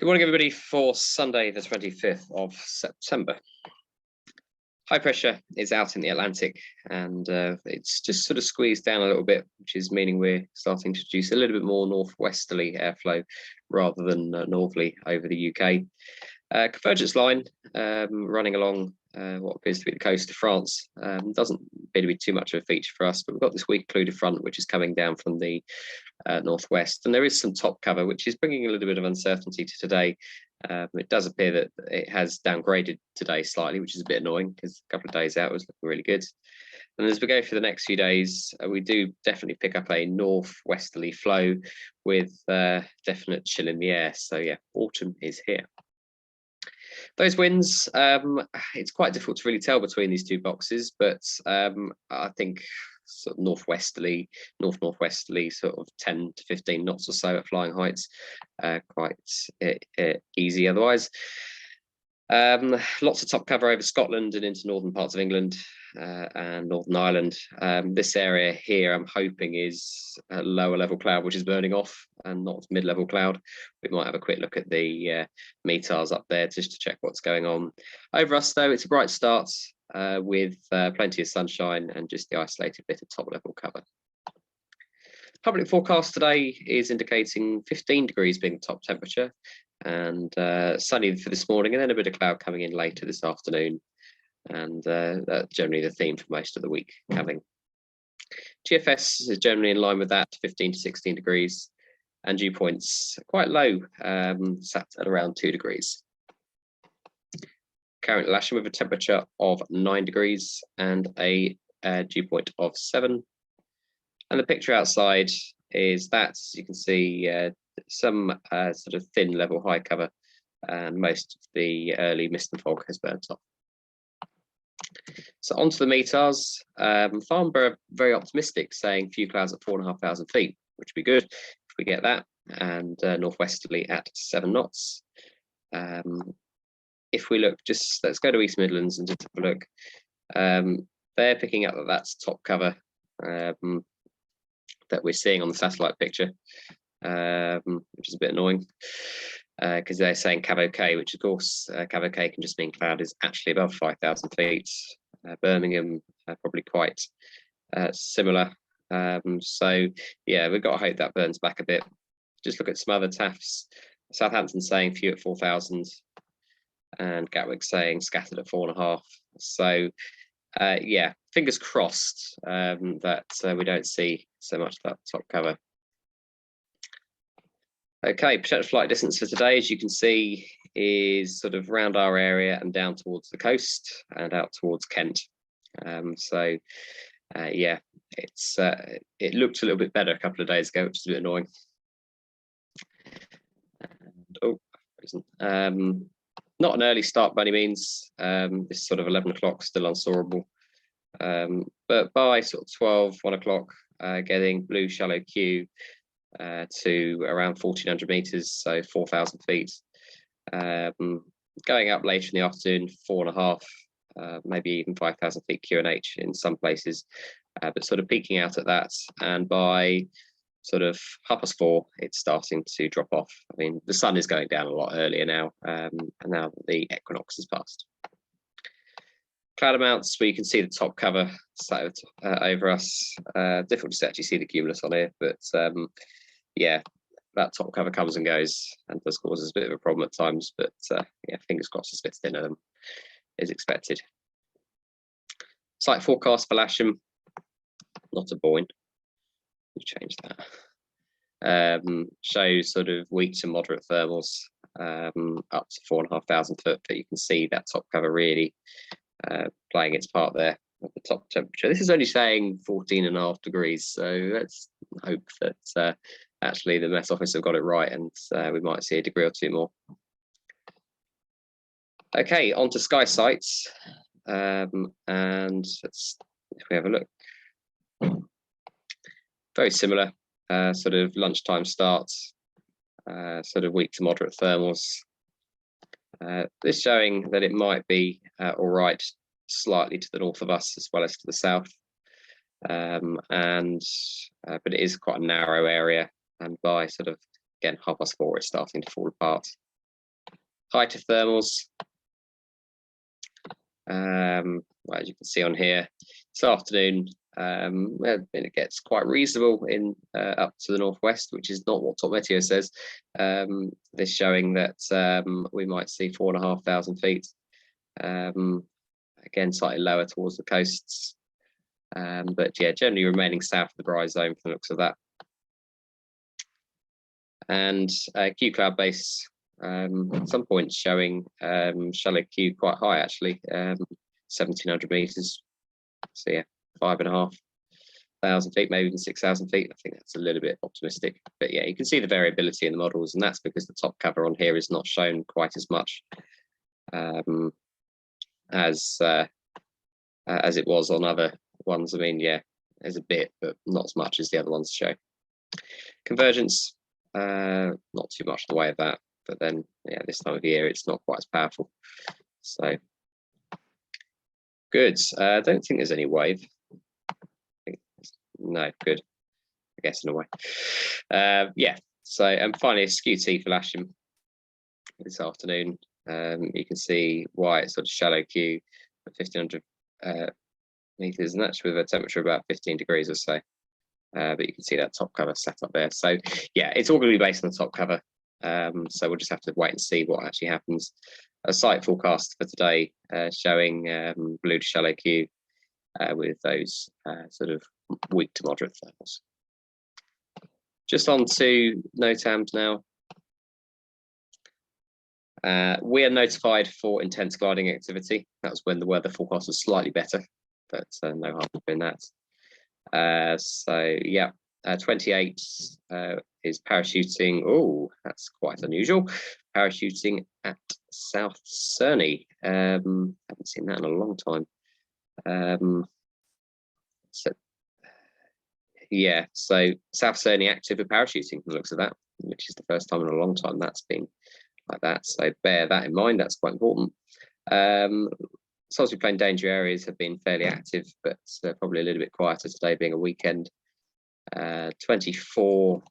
Good morning, everybody, for Sunday, the 25th of September. High pressure is out in the Atlantic and it's just sort of squeezed down a little bit, which is meaning we're starting to produce a little bit more northwesterly airflow rather than northerly over the UK. Convergence line running along what appears to be the coast of France doesn't appear to be too much of a feature for us, but we've got this weak occluded front which is coming down from the northwest, and there is some top cover which is bringing a little bit of uncertainty to today. It does appear that it has downgraded today slightly, which is a bit annoying because a couple of days out it was looking really good. And as we go for the next few days, we do definitely pick up a northwesterly flow with definite chill in the air. So yeah, autumn is here. Those winds, it's quite difficult to really tell between these two boxes, but I think sort of northwesterly, northwesterly, sort of 10 to 15 knots or so at flying heights, quite easy otherwise. Lots of top cover over Scotland and into northern parts of England and Northern Ireland. This area here, I'm hoping, is a lower level cloud which is burning off and not mid-level cloud. We might have a quick look at the METARs up there just to check what's going on. Over us, though, it's a bright start with plenty of sunshine and just the isolated bit of top level cover. Public forecast today is indicating 15 degrees being the top temperature and sunny for this morning, and then a bit of cloud coming in later this afternoon, and that's generally the theme for most of the week coming. GFS is generally in line with that, 15 to 16 degrees, and dew points quite low, sat at around 2 degrees. Current Lasham with a temperature of 9 degrees and a dew point of 7. And the picture outside is that, as you can see, some sort of thin level high cover, and most of the early mist and fog has burnt off. So onto the METARs. Farnborough very optimistic, saying few clouds at 4,500 feet, which would be good if we get that, and northwesterly at 7 knots. If we look, just let's go to East Midlands and just have a look. They're picking up that that's top cover that we're seeing on the satellite picture, which is a bit annoying because they're saying Cav-OK, which of course Cav-OK can just mean cloud is actually above 5,000 feet. Birmingham probably quite similar. So yeah, we've got to hope that burns back a bit. Just look at some other TAFs. Southampton saying few at 4,000 and Gatwick saying scattered at 4.5. So yeah, fingers crossed that we don't see so much of that top cover. Okay, potential flight distance for today, as you can see, is sort of around our area and down towards the coast and out towards Kent. So yeah, it looked a little bit better a couple of days ago, which is a bit annoying. And, not an early start by any means. This sort of 11 o'clock still unsawable, but by sort of 12, 1 o'clock, getting blue shallow Q to around 1,400 meters, so 4,000 feet. Going up later in the afternoon, 4.5, maybe even 5,000 feet QNH in some places, but sort of peaking out at that. And by sort of 4:30, it's starting to drop off. I mean, the sun is going down a lot earlier now, and now that the equinox has passed. Cloud amounts, where you can see the top cover sat over us. Difficult to actually see the cumulus on here, but yeah, that top cover comes and goes and does cause us a bit of a problem at times, but yeah, fingers crossed it's a bit thinner than is expected. Site forecast for Lasham, not a Boyne. We've changed that. Shows sort of weak to moderate thermals up to 4,500 foot, but you can see that top cover really playing its part there at the top temperature. This is only saying 14.5 degrees, so let's hope that actually the Met Office have got it right and we might see a degree or two more. Okay, on to sky sites, and let's, if we have a look, very similar, sort of lunchtime starts, sort of weak to moderate thermals. This showing that it might be all right slightly to the north of us as well as to the south, but it is quite a narrow area, and by sort of again 4:30 it's starting to fall apart. Height of thermals. Well, as you can see on here, this afternoon, it gets quite reasonable in up to the northwest, which is not what Top Meteo says. This showing that we might see 4,500 feet. Again, slightly lower towards the coasts, but yeah, generally remaining south of the Bry zone from the looks of that. And Q cloud base at some point showing shallow Q quite high, actually, 1,700 meters. So yeah, 5,500 feet, maybe even 6,000 feet. I think that's a little bit optimistic, but yeah, you can see the variability in the models, and that's because the top cover on here is not shown quite as much as it was on other ones. I mean, yeah, there's a bit, but not as much as the other ones show. Convergence, not too much in the way of that, but then yeah, this time of year it's not quite as powerful. So good. I don't think there's any wave. No, good. I guess in a way. Yeah. So and finally a skew T for Lasham this afternoon. You can see why it's sort of shallow Q at 1,500 meters, and that's with a temperature of about 15 degrees or so. But you can see that top cover set up there. So yeah, it's all going to be based on the top cover. So we'll just have to wait and see what actually happens. A site forecast for today showing blue to shallow Q with those sort of weak to moderate thermals. Just on to NOTAMs now. We are notified for intense gliding activity. That was when the weather forecast was slightly better, but no harm in that. So yeah, 28 is parachuting. Oh, that's quite unusual. Parachuting at South Cerney. Haven't seen that in a long time. So yeah, so South Cerney active with parachuting from the looks of that, which is the first time in a long time that's been like that. So bear that in mind. That's quite important. Obviously playing danger areas have been fairly active, but probably a little bit quieter today being a weekend. 24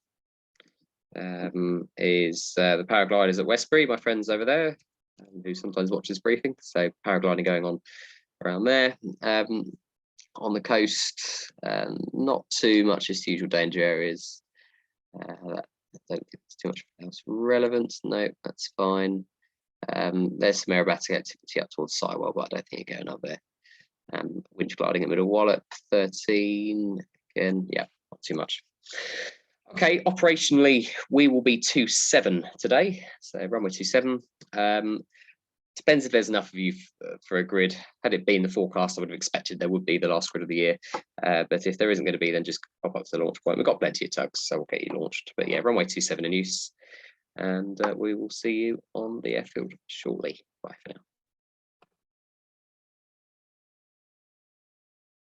is the paragliders at Westbury, my friends over there, who sometimes watches briefing. So paragliding going on around there. On the coast, not too much as usual danger areas. I don't think it's too much else relevant. No, that's fine. There's some aerobatic activity up towards Sidewell, but I don't think you're going up there. Winch gliding at Middle Wallop, 13. Again, yeah, not too much. Okay, operationally, we will be 2.7 today. So runway 2.7. Depends if there's enough of you for a grid. Had it been the forecast, I would have expected there would be the last grid of the year. But if there isn't going to be, then just pop up to the launch point. We've got plenty of tugs, so we'll get you launched. But yeah, runway 2.7 in use. And we will see you on the airfield shortly. Bye for now.